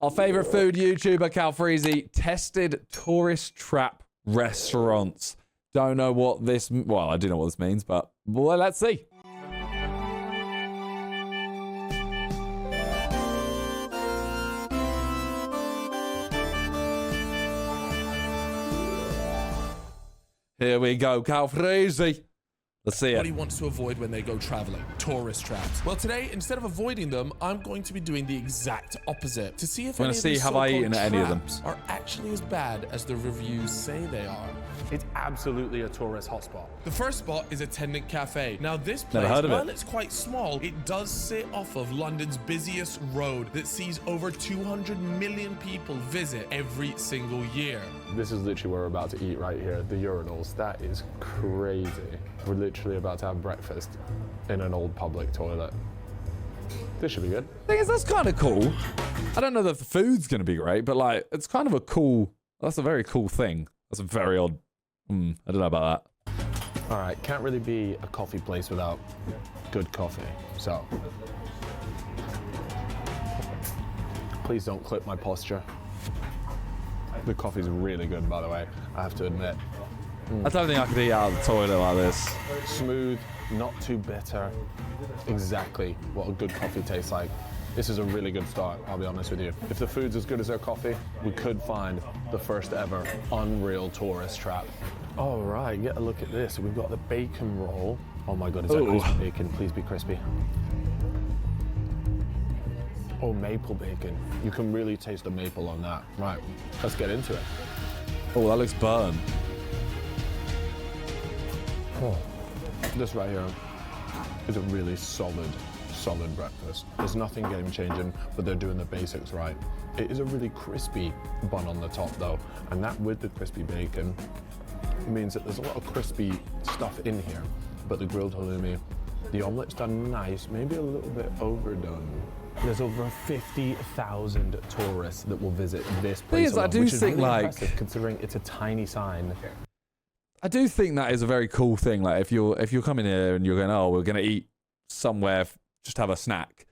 Our favorite food YouTuber, Calfreezy, tested tourist trap restaurants. Don't know what this... Well, I do know what this means, but well, let's see. Here we go, Calfreezy. Let's see it. What he wants to avoid when they go traveling, tourist traps. Well, today, instead of avoiding them, I'm going to be doing the exact opposite to see if any of these so-called traps are actually as bad as the reviews say they are. It's absolutely a tourist hotspot. The first spot is Attendant Cafe. Now, this place, while it's quite small, it does sit off of London's busiest road that sees over 200 million people visit every single year. This is literally where we're about to eat right here, the urinals. That is crazy. We're literally about to have breakfast in an old public toilet. This should be good. Thing is, that's kind of cool. I don't know that the food's going to be great, but like, it's kind of a cool, that's a very cool thing. That's a very odd, I don't know about that. All right, can't really be a coffee place without good coffee, so. Please don't clip my posture. The coffee's really good, by the way, I have to admit. I don't think I could eat out of the toilet like this. Smooth, not too bitter. Exactly what a good coffee tastes like. This is a really good start, I'll be honest with you. If the food's as good as their coffee, we could find the first ever unreal tourist trap. All right, get a look at this. We've got the bacon roll. Oh my God, is that crispy bacon? Please be crispy. Oh, maple bacon. You can really taste the maple on that. Right, let's get into it. Oh, that looks burned. Oh, this right here is a really solid breakfast. There's nothing game-changing, but they're doing the basics right. It is a really crispy bun on the top though, and that with the crispy bacon means that there's a lot of crispy stuff in here, but the grilled halloumi, the omelet's done nice, maybe a little bit overdone. There's over 50,000 tourists that will visit this place alone, which is really impressive considering it's a tiny sign. I do think that is a very cool thing. Like if you're coming here and you're going, oh, we're going to eat somewhere, just have a snack.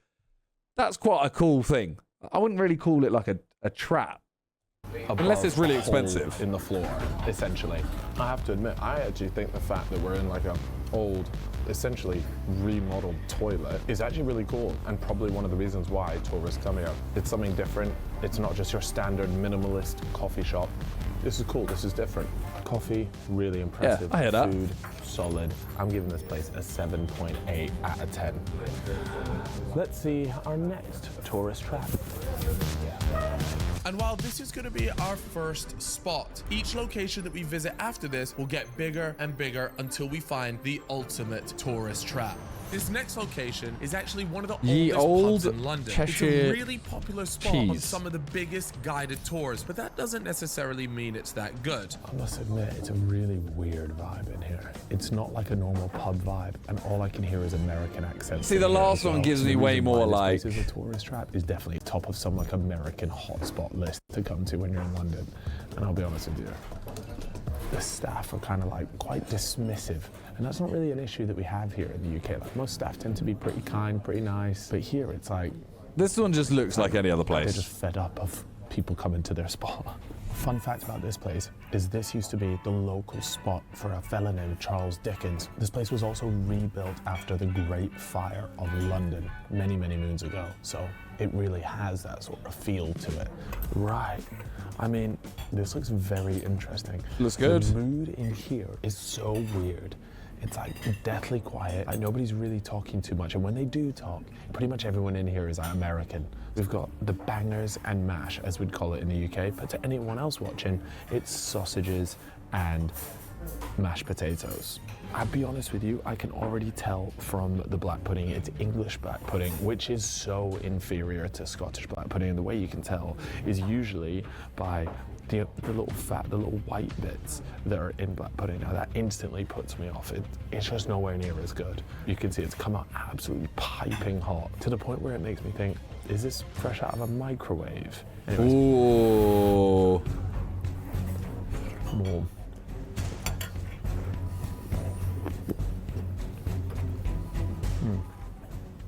That's quite a cool thing. I wouldn't really call it like a trap. Unless it's really expensive. In the floor, essentially. I have to admit, I actually think the fact that we're in like a old, essentially remodeled toilet is actually really cool, and probably one of the reasons why tourists come here. It's something different. It's not just your standard minimalist coffee shop. This is cool, this is different. Coffee, really impressive. Yeah, I hear that. Food, solid. I'm giving this place a 7.8 out of 10. Let's see our next tourist trap. And while this is going to be our first spot, each location that we visit after this will get bigger and bigger until we find the ultimate tourist trap. This next location is actually one of the oldest pubs in London. Cheshire it's a really popular spot on some of the biggest guided tours, but that doesn't necessarily mean it's that good. I must admit, it's a really weird vibe in here. It's not like a normal pub vibe, and all I can hear is American accents. See, the last one gives me way more like... This is a tourist trap is definitely top of some like American hotspot list to come to when you're in London. And I'll be honest with you, the staff are kind of like quite dismissive. And that's not really an issue that we have here in the UK. Like most staff tend to be pretty kind, pretty nice. But here it's like... This one just looks like any other place. They're just fed up of people coming to their spot. Fun fact about this place is this used to be the local spot for a fella named Charles Dickens. This place was also rebuilt after the Great Fire of London many, many moons ago. So it really has that sort of feel to it. Right. I mean, this looks very interesting. Looks good. The mood in here is so weird. It's like deathly quiet. Like nobody's really talking too much. And when they do talk, pretty much everyone in here is like American. We've got the bangers and mash, as we'd call it in the UK. But to anyone else watching, it's sausages and mashed potatoes. I'll be honest with you, I can already tell from the black pudding, it's English black pudding, which is so inferior to Scottish black pudding. And the way you can tell is usually by the little fat, the little white bits that are in black pudding. Now that instantly puts me off. It's just nowhere near as good. You can see it's come out absolutely piping hot to the point where it makes me think, is this fresh out of a microwave? Anyways. Ooh. Warm.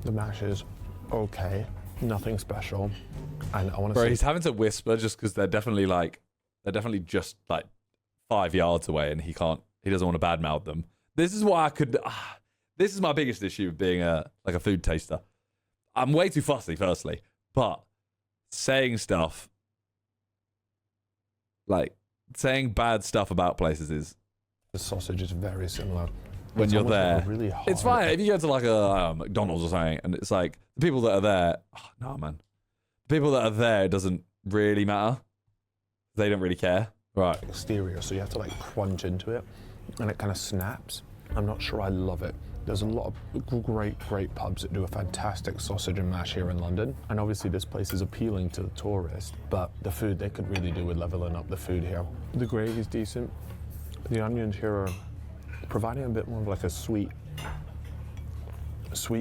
The mash is okay, nothing special. And I want to Bro, say, he's having to whisper just because they're definitely just like 5 yards away, and he doesn't want to badmouth them. This is why this is my biggest issue with being a food taster. I'm way too fussy, firstly, but saying bad stuff about places is, the sausage is very similar. when It's you're almost like a there. really It's hard- fine if you go to like a McDonald's or something, and it's like the people that are there. Oh, no, man, the people that are there, it doesn't really matter. They don't really care, right? exterior, so you have to like crunch into it, and it kind of snaps. I'm not sure I love it. There's a lot of great pubs that do a fantastic sausage and mash here in London, and obviously this place is appealing to the tourist, but the food, they could really do with leveling up the food here. The gravy's decent. The onions here are providing a bit more of like a sweet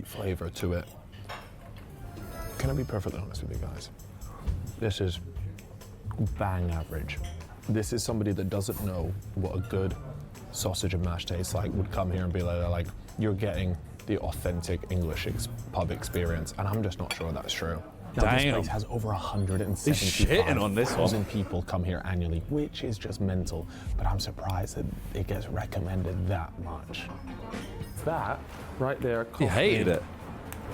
flavor to it. Can I be perfectly honest with you guys? This is bang average. This is somebody that doesn't know what a good sausage and mash tastes like would come here and be like, you're getting the authentic English pub experience, and I'm just not sure that's true. Now, this Damn. place has over He's shitting on this one. 175,000 people come here annually, which is just mental, but I'm surprised that it gets recommended that much. That right there cost He hated me it.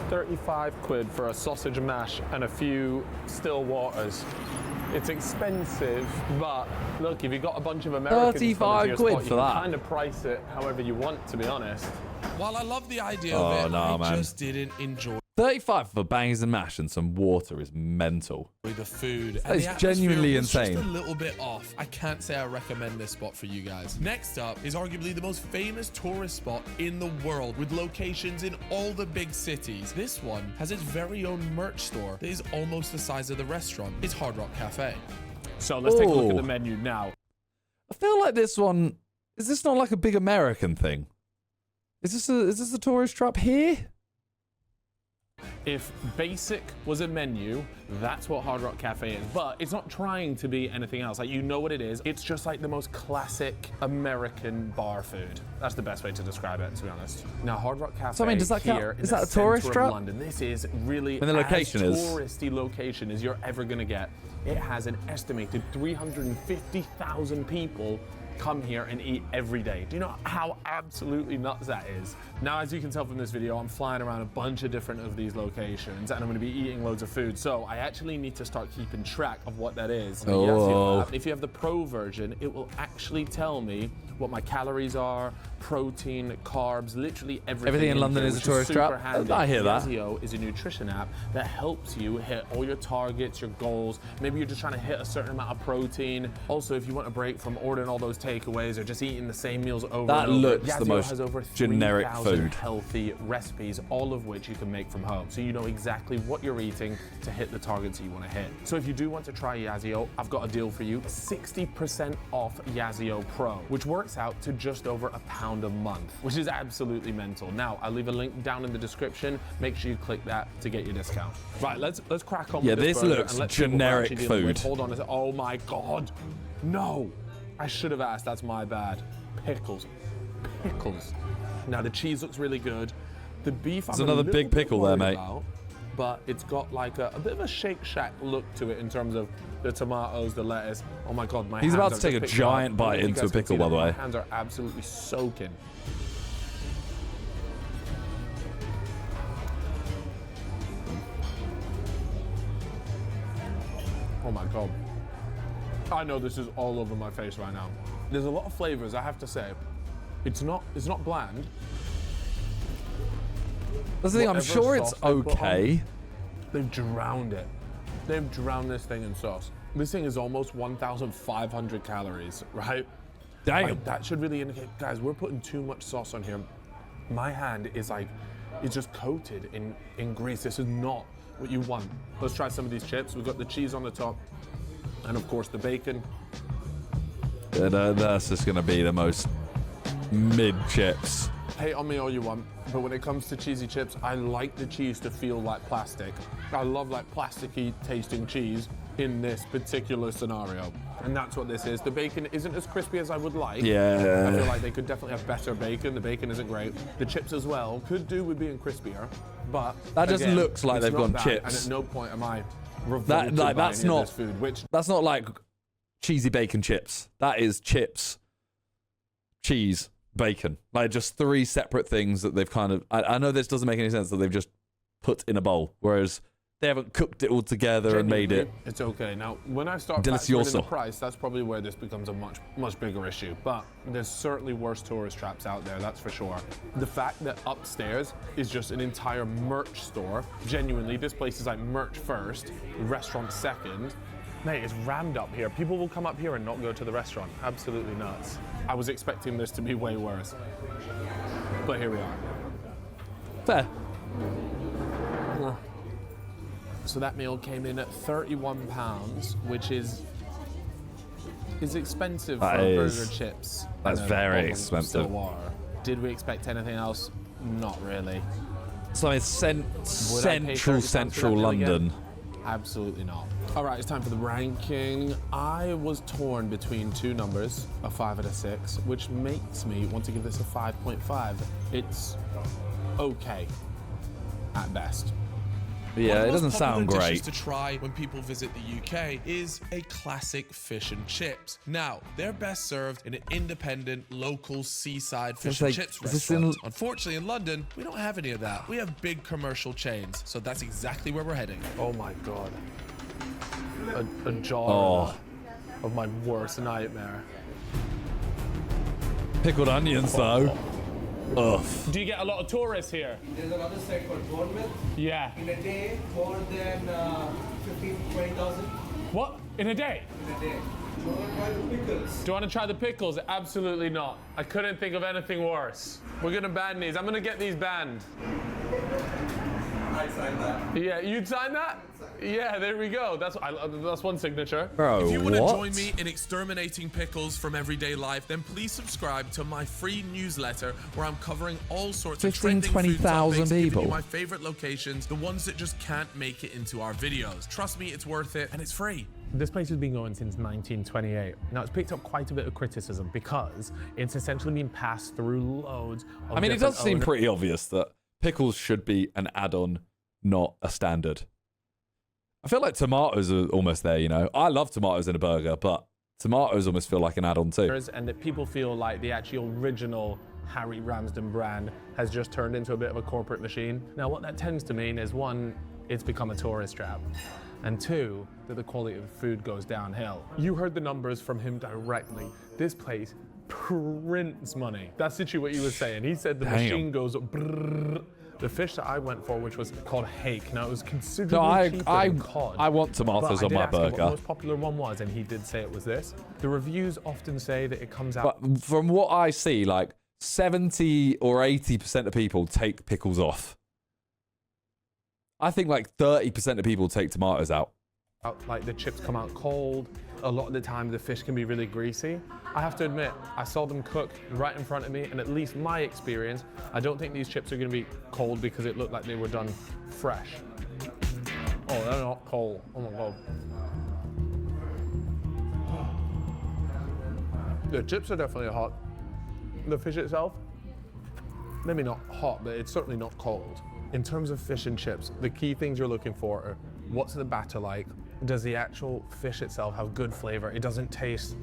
35 quid for a sausage and mash and a few still waters. It's expensive, but look, if you've got a bunch of Americans 35 your quid spot, for you that. can kind of price it however you want, to be honest. While I love the idea Oh, of it, no, I man. just didn't enjoy 35 for bangs and mash and some water is mental. the food. That And is the atmosphere genuinely was insane. Just a little bit off. I can't say I recommend this spot for you guys. Next up is arguably the most famous tourist spot in the world, with locations in all the big cities. This one has its very own merch store that is almost the size of the restaurant. It's Hard Rock Cafe. So let's take a look at Oh. the menu now. I feel like this one, is this not like a big American thing? Is this a tourist trap here? If basic was a menu, that's what Hard Rock Cafe is. But it's not trying to be anything else. Like, you know what it is. It's just like the most classic American bar food. That's the best way to describe it, to be honest. Now, Hard Rock Cafe So, I mean, does that count? here in Is the that a tourist center of trap? London. This is really And the location as is? touristy location as you're ever going to get. It has an estimated 350,000 people come here and eat every day. Do you know how absolutely nuts that is? Now, as you can tell from this video, I'm flying around a bunch of different of these locations, and I'm going to be eating loads of food. So I actually need to start keeping track of what that is. Oh. Yes, if you have the pro version, it will actually tell me what my calories are, protein, carbs, literally everything. Everything in London here, is a which tourist super trap? handy. I hear that. Yazio is a nutrition app that helps you hit all your targets, your goals. Maybe you're just trying to hit a certain amount of protein. Also, if you want a break from ordering all those takeaways or just eating the same meals over That and over, looks the Yazio most has over generic 3,000 food. healthy recipes, all of which you can make from home. So you know exactly what you're eating to hit the targets you want to hit. So if you do want to try Yazio, I've got a deal for you. 60% off Yazio Pro, which works out to just over £1 a month, which is absolutely mental. Now, I'll leave a link down in the description. Make sure you click that to get your discount. Right, let's crack on Yeah, with this this burger looks and let's see what we're generic actually dealing with. food. Hold on a sec. Oh my God. No, I should have asked. That's my bad. Pickles. Now, the cheese looks really good. The beef, There's I'm another a little big bit pickle there, worried mate. about, but it's got like a bit of a Shake Shack look to it in terms of the tomatoes, the lettuce. Oh my God, my He's hands about to I've take just a picked it up. giant bite I don't know if you into guys a can pickle, see by that, the but way. My hands are absolutely soaking. Oh my God. I know this is all over my face right now. There's a lot of flavors, I have to say. It's not bland. That's the thing, I'm Whatever sure it's sauce they put on, okay. They've drowned it. They've drowned this thing in sauce. This thing is almost 1,500 calories, right? Damn. Like, that should really indicate, guys, we're putting too much sauce on here. My hand is like, it's just coated in grease. This is not what you want. Let's try some of these chips. We've got the cheese on the top, and of course the bacon. That's just going to be the most mid chips. Hate on me all you want, but when it comes to cheesy chips, I like the cheese to feel like plastic. I love like plasticky tasting cheese in this particular scenario. And that's what this is. The bacon isn't as crispy as I would like. I feel Yeah. like they could definitely have better bacon. The bacon isn't great. The chips as well could do with being crispier, but That just again, looks like it's they've not gone bad, chips. And at no point am I revolted by that's any of not this food, which that's not like cheesy bacon chips. That is chips, cheese, bacon. Like just three separate things that they've kind of. I know this doesn't make any sense that they've just put in a bowl, whereas they haven't cooked it all together and made it. It's okay. Now, when I start factoring in Delicioso. the price, that's probably where this becomes a much bigger issue. But there's certainly worse tourist traps out there, that's for sure. The fact that upstairs is just an entire merch store. Genuinely, this place is like merch first, restaurant second. Mate, it's rammed up here. People will come up here and not go to the restaurant. Absolutely nuts. I was expecting this to be way worse. But here we are. Fair. So that meal came in at £31, which is expensive for burger chips. That's very expensive. So are. Did we expect anything else? Not really. So it's central London. Absolutely not. All right, it's time for the ranking. I was torn between two numbers, a 5 and a 6, which makes me want to give this a 5.5. It's okay at best. Yeah, it doesn't sound One of the most popular great. dishes to try when people visit the UK is a classic fish and chips. Now, they're best served in an independent, local seaside fish and chips restaurant. Unfortunately, in London, we don't have any of that. We have big commercial chains, so that's exactly where we're heading. Oh my God. A jar of my worst nightmare. Pickled onions, though. Ugh. Do you get a lot of tourists here? There's another site called Bournemouth. Yeah. In a day, more than 15,000 What? In a day? in a day. Do you want to try the pickles? Do you want to try the pickles? Absolutely not. I couldn't think of anything worse. We're going to ban these. I'm going to get these banned. I signed that. Yeah, you'd sign that? Yeah, there we go. That's one signature. Bro, If you want to what? join me in exterminating pickles from everyday life, then please subscribe to my free newsletter where I'm covering all sorts of 15,000, trending food 20,000 topics, giving people. you my favorite locations, the ones that just can't make it into our videos. Trust me, it's worth it, and it's free. This place has been going since 1928. Now, it's picked up quite a bit of criticism because it's essentially been passed through loads of I mean, it different does seem owners. pretty obvious that pickles should be an add-on, not a standard. I feel like tomatoes are almost there, you know. I love tomatoes in a burger, but tomatoes almost feel like an add-on too. And that people feel like the actual original Harry Ramsden brand has just turned into a bit of a corporate machine. Now, what that tends to mean is, one, it's become a tourist trap, and two, that the quality of the food goes downhill. You heard the numbers from him directly. This place prints money. That's literally what he was saying. He said the machine goes brrrr. The fish that I went for, which was called hake. Now, it was considerably cheaper than cod. I want tomatoes But I on did my ask him what burger. the most popular one was, and he did say it was this. The reviews often say that it comes out. But from what I see, like 70 or 80% of people take pickles off. I think like 30% of people take tomatoes out. Like the chips come out cold. A lot of the time the fish can be really greasy. I have to admit, I saw them cook right in front of me, and at least my experience, I don't think these chips are gonna be cold because it looked like they were done fresh. Oh, they're not cold. Oh my God. The chips are definitely hot. The fish itself, maybe not hot, but it's certainly not cold. In terms of fish and chips, the key things you're looking for are what's the batter like? Does the actual fish itself have good flavor? It doesn't taste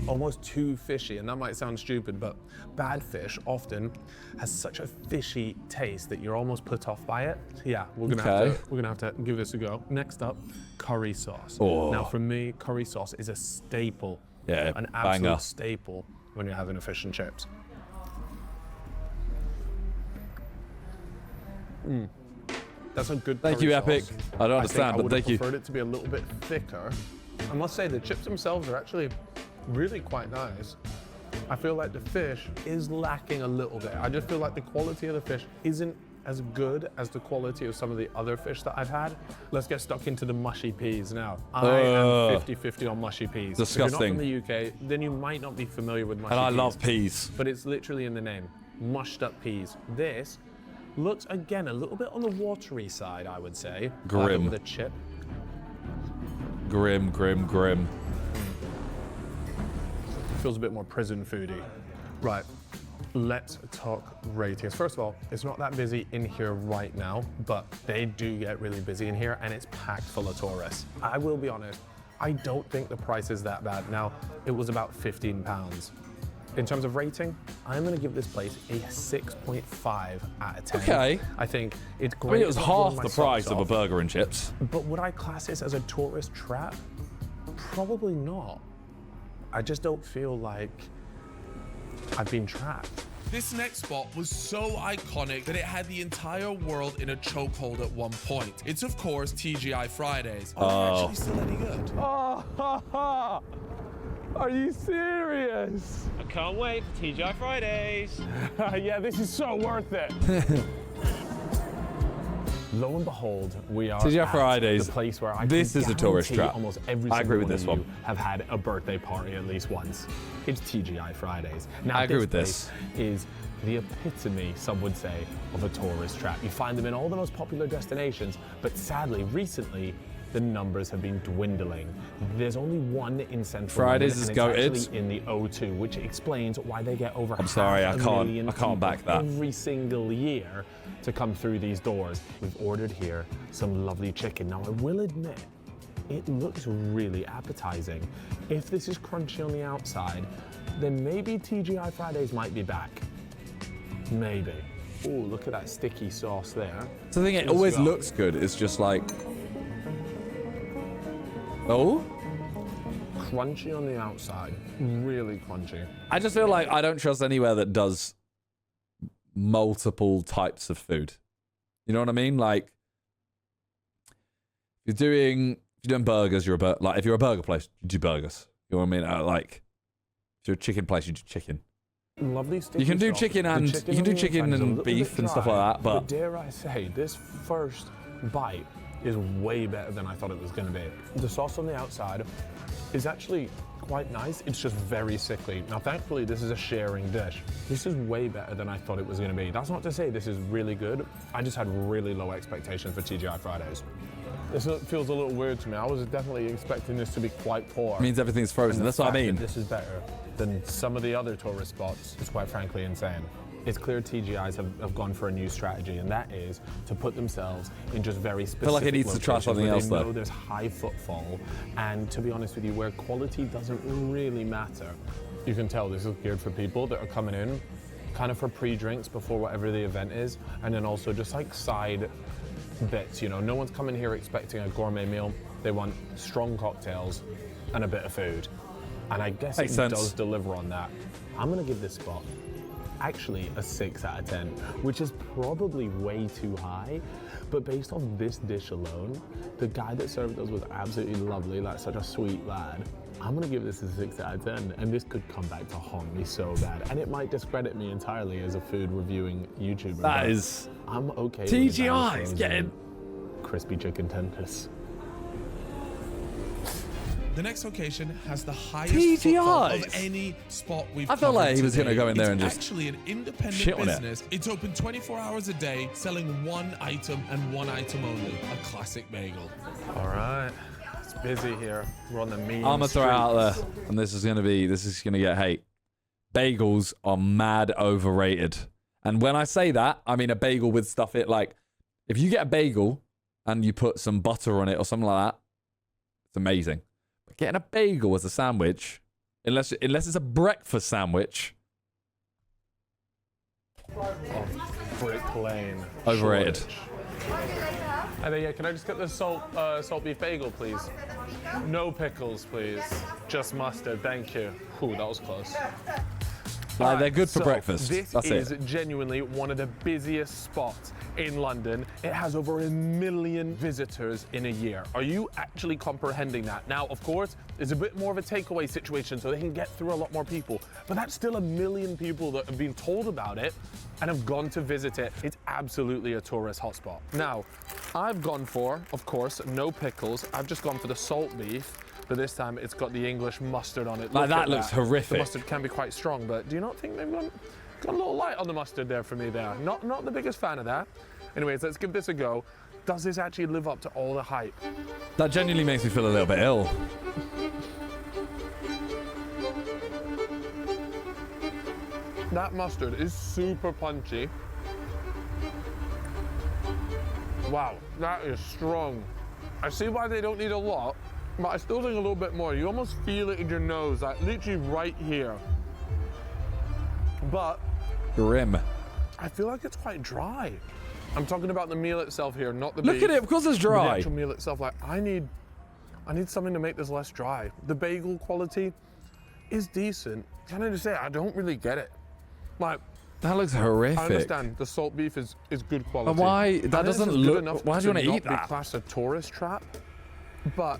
almost too fishy, and that might sound stupid, but bad fish often has such a fishy taste that you're almost put off by it. Yeah, we're gonna have to give this a go. Next up, curry sauce. Oh. Now, for me, curry sauce is a staple, Yeah, an absolute banger. staple when you're having a fish and chips. That's a good Thank curry you, sauce. Epic. I don't understand, but thank I you. preferred it to be a little bit thicker. I must say the chips themselves are actually really quite nice. I feel like the fish is lacking a little bit. I just feel like the quality of the fish isn't as good as the quality of some of the other fish that I've had. Let's get stuck into the mushy peas now. I am 50-50 on mushy peas. Disgusting. If you're not from the UK, then you might not be familiar with mushy And I peas. love peas. But it's literally in the name, mushed up peas. This looks, again, a little bit on the watery side, I would say. Grim. With a chip. Grim, grim, grim. Feels a bit more prison foody. Right. Let's talk ratings. First of all, it's not that busy in here right now, but they do get really busy in here and it's packed full of tourists. I will be honest, I don't think the price is that bad. Now, it was about £15. In terms of rating, I'm gonna give this place a 6.5 out of 10. Okay. I think it's great. I mean, it was It's not half blowing my the price socks of a off. burger and chips. But would I class this as a tourist trap? Probably not. I just don't feel like I've been trapped. This next spot was so iconic that it had the entire world in a chokehold at one point. It's of course TGI Fridays. Are they actually still any good? Oh, are you serious? I can't wait for TGI Fridays. Yeah, this is so worth it. Lo and behold, we are TGI at Fridays. the place where I This can is a tourist guarantee trap. almost every I agree single with this of one. you have had a birthday party at least once. It's TGI Fridays. Now, I agree with this is the epitome, some would say, of a tourist trap. You find them in all the most popular destinations, but sadly, recently, the numbers have been dwindling. There's only one in Central Fridays London, is and goated. it's actually in the O2, which explains why they get over I'm sorry, half I a can't- million I can't back people that. every single year to come through these doors. We've ordered here some lovely chicken. Now, I will admit, it looks really appetizing. If this is crunchy on the outside, then maybe TGI Fridays might be back. Maybe. Oh, look at that sticky sauce there. So the thing, it Let's always go. looks good. It's just like, oh, Crunchy on the outside, really crunchy. I just feel like I don't trust anywhere that does multiple types of food. You know what I mean? Like, if you're doing burgers, like if you're a burger place, you do burgers. You know what I mean? Like, if you're a chicken place, you do chicken. Lovely sticky You can do sauce. chicken The and you can on do the chicken inside is a and little beef bit and stuff dry, like that, but dare I say, this first bite is way better than I thought it was going to be. The sauce on the outside is actually quite nice. It's just very sickly. Now, thankfully, this is a sharing dish. This is way better than I thought it was going to be. That's not to say this is really good. I just had really low expectations for TGI Fridays. This feels a little weird to me. I was definitely expecting this to be quite poor. it means everything's frozen. And the That's what I fact that mean. This is better than some of the other tourist spots. It's quite frankly insane. It's clear TGIs have gone for a new strategy, and that is to put themselves in just very specific feel like it needs to try locations something where else, they know though. there's high footfall, and to be honest with you, where quality doesn't really matter. You can tell this is geared for people that are coming in kind of for pre-drinks before whatever the event is, and then also just like side bits, you know. No one's coming here expecting a gourmet meal. They want strong cocktails and a bit of food. And I guess Makes it sense. does deliver on that. I'm gonna give this spot actually a 6 out of 10, which is probably way too high, but based on this dish alone, the guy that served us was absolutely lovely, like such a sweet lad. I'm gonna give this a 6 out of 10, and this could come back to haunt me so bad, and it might discredit me entirely as a food reviewing YouTuber. That but is I'm okay. TGI with is getting crispy chicken tenders. The next location has the highest TGIs. footfall of any spot we've I felt covered like he was today. gonna go in there It's and just actually an independent shit on it. business. It's open 24 hours a day, selling one item and one item only, a classic bagel. All right, it's busy here. We're on the mean I'm gonna throw it out streets. there, and this is gonna get hate. Bagels are mad overrated, and when I say that, I mean a bagel with stuff it like. If you get a bagel and you put some butter on it or something like that, it's amazing. But getting a bagel as a sandwich, unless it's a breakfast sandwich, Brick Lane. overrated. Shoreditch. Hey there, yeah, can I just get the salt beef bagel, please? No pickles, please. Just mustard, thank you. Ooh, that was close. Like, they're good for So, breakfast. This That's is it. genuinely one of the busiest spots in London. It has over 1 million visitors in a year. Are you actually comprehending that? Now, of course, it's a bit more of a takeaway situation, so they can get through a lot more people. But that's still 1 million people that have been told about it and have gone to visit it. It's absolutely a tourist hotspot. Now, I've gone for, of course, no pickles. I've just gone for the salt beef. But this time it's got the English mustard on it. Like, Look that at looks horrific. The mustard can be quite strong, but do you not think they've got a little light on the mustard there for me there? Not the biggest fan of that. Anyways, let's give this a go. Does this actually live up to all the hype? That genuinely makes me feel a little bit ill. That mustard is super punchy. Wow, that is strong. I see why they don't need a lot, but I still think a little bit more. You almost feel it in your nose, like literally right here. But Grim. I feel like it's quite dry. I'm talking about the meal itself here, not the Look beef. at it, because it's The dry. actual meal itself, like I need something to make this less dry. The bagel quality is decent. Can I just say, I don't really get it. Like, That looks horrific. I understand the salt beef is good quality. But why? I That think doesn't this is good look. enough Why do you want to not eat be that? classed a tourist trap, but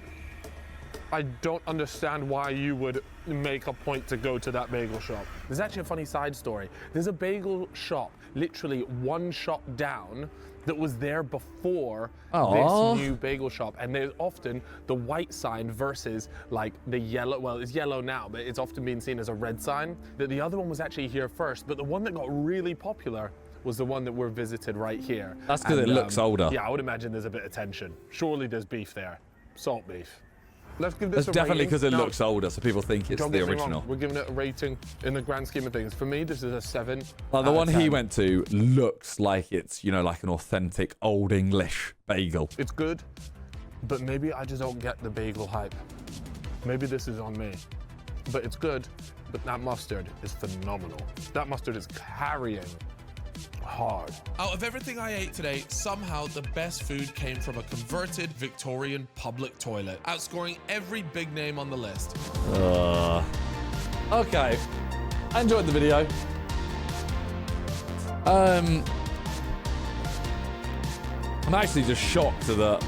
I don't understand why you would make a point to go to that bagel shop. There's actually a funny side story. There's a bagel shop literally one shop down that was there before Aw. this new bagel shop, and there's often the white sign versus like the yellow. Well, it's yellow now, but it's often been seen as a red sign. That the other one was actually here first, but the one that got really popular was the one that we're visited right here. That's because it And, looks older. Yeah, I would imagine there's a bit of tension. Surely there's beef there, salt beef. Let's give this It's a definitely rating. because it Now, looks older, so people think it's don't the get me wrong, original. we're giving it a rating in the grand scheme of things. For me, this is a 7. Like the out one of he 10. went to looks like it's, you know, like an authentic Old English bagel. It's good, but maybe I just don't get the bagel hype. Maybe this is on me. But it's good, but that mustard is phenomenal. That mustard is carrying hard. Out of everything I ate today, somehow the best food came from a converted Victorian public toilet, outscoring every big name on the list. Okay, I enjoyed the video. I'm actually just shocked that.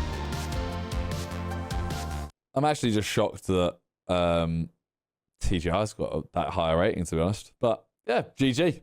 TGI's got that higher rating, to be honest. But yeah, GG.